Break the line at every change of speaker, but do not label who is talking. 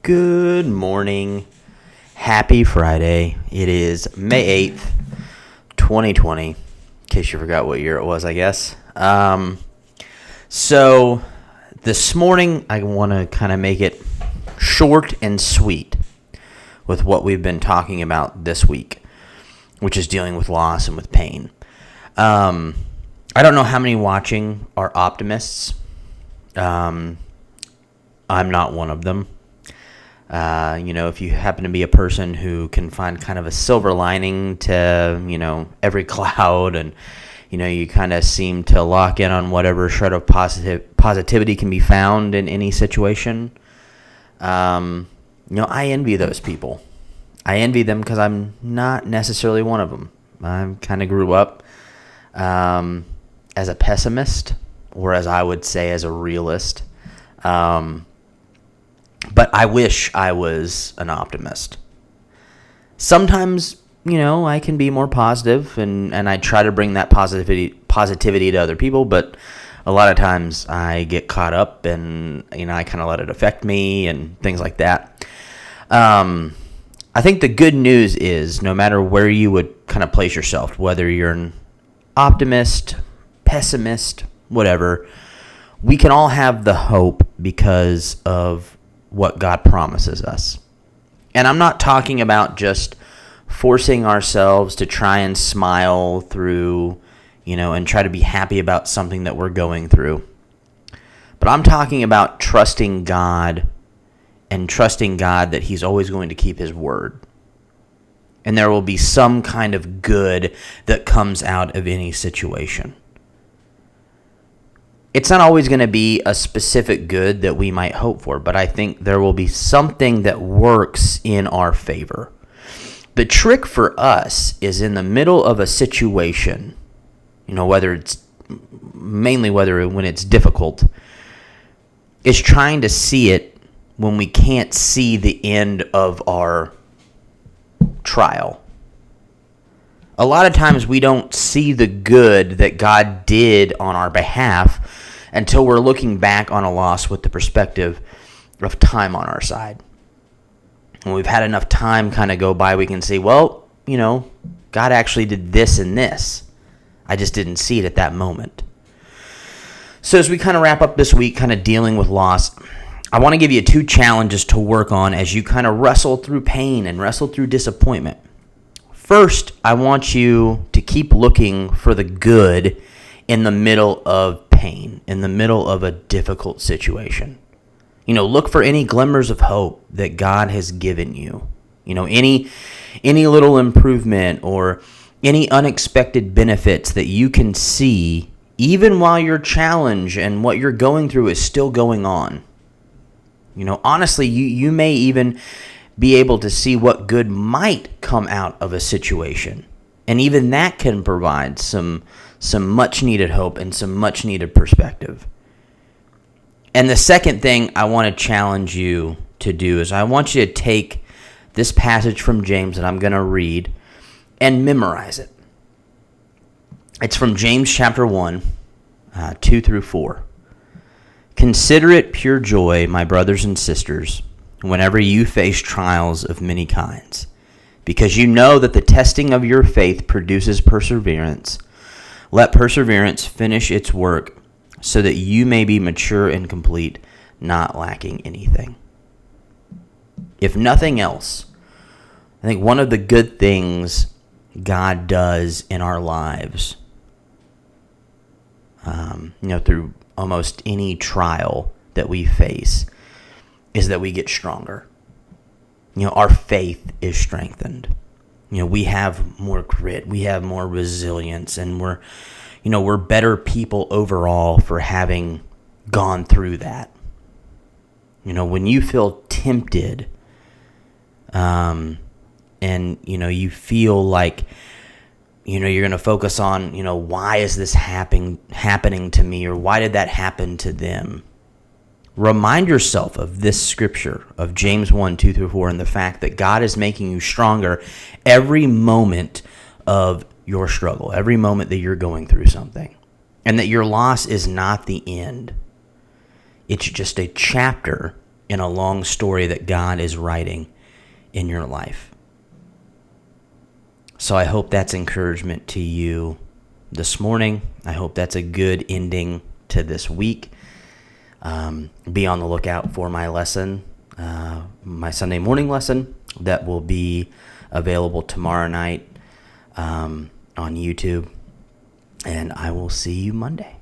Good morning. Happy Friday. It is May 8th, 2020. In case you forgot what year it was, I guess. So this morning I want to kind of make it short and sweet with what we've been talking about this week, which is dealing with loss and with pain. I don't know how many watching are optimists. I'm not one of them. If you happen to be a person who can find kind of a silver lining to, every cloud and, you kind of seem to lock in on whatever shred of positivity can be found in any situation, I envy those people. I envy them because I'm not necessarily one of them. I kind of grew up as a pessimist, or as I would say, as a realist. But I wish I was an optimist. Sometimes, I can be more positive, and I try to bring that positivity to other people, but a lot of times I get caught up and, I kind of let it affect me and things like that. I think the good news is no matter where you would kind of place yourself, whether you're an optimist, pessimist, whatever, we can all have the hope because of what God promises us. And I'm not talking about just forcing ourselves to try and smile through, and try to be happy about something that we're going through. But I'm talking about trusting God and trusting God that He's always going to keep His word. And there will be some kind of good that comes out of any situation. It's not always going to be a specific good that we might hope for, but I think there will be something that works in our favor. The trick for us is in the middle of a situation, whether when it's difficult, is trying to see it when we can't see the end of our trial. A lot of times we don't see the good that God did on our behalf until we're looking back on a loss with the perspective of time on our side. When we've had enough time kind of go by, we can see, God actually did this and this. I just didn't see it at that moment. So as we kind of wrap up this week, kind of dealing with loss, I want to give you 2 challenges to work on as you kind of wrestle through pain and wrestle through disappointment. First, I want you to keep looking for the good in the middle of pain, in the middle of a difficult situation. Look for any glimmers of hope that God has given you. Any little improvement or any unexpected benefits that you can see even while your challenge and what you're going through is still going on. Honestly, you may even be able to see what good might come out of a situation. And even that can provide some much needed hope and some much needed perspective. And the second thing I want to challenge you to do is I want you to take this passage from James that I'm going to read and memorize it. It's from James chapter 1, 2 through 4. Consider it pure joy, my brothers and sisters, whenever you face trials of many kinds, because you know that the testing of your faith produces perseverance. Let perseverance finish its work so that you may be mature and complete, not lacking anything. If nothing else, I think one of the good things God does in our lives, through almost any trial that we face, is that we get stronger. Our faith is strengthened. We have more grit, we have more resilience, and we're better people overall for having gone through that. When you feel tempted, and you feel like you're going to focus on why is this happening to me, or why did that happen to them? Remind yourself of this scripture of James 1, 2 through 4, and the fact that God is making you stronger every moment of your struggle, every moment that you're going through something, and that your loss is not the end. It's just a chapter in a long story that God is writing in your life. So I hope that's encouragement to you this morning. I hope that's a good ending to this week. Be on the lookout for my lesson, my Sunday morning lesson that will be available tomorrow night on YouTube. And I will see you Monday.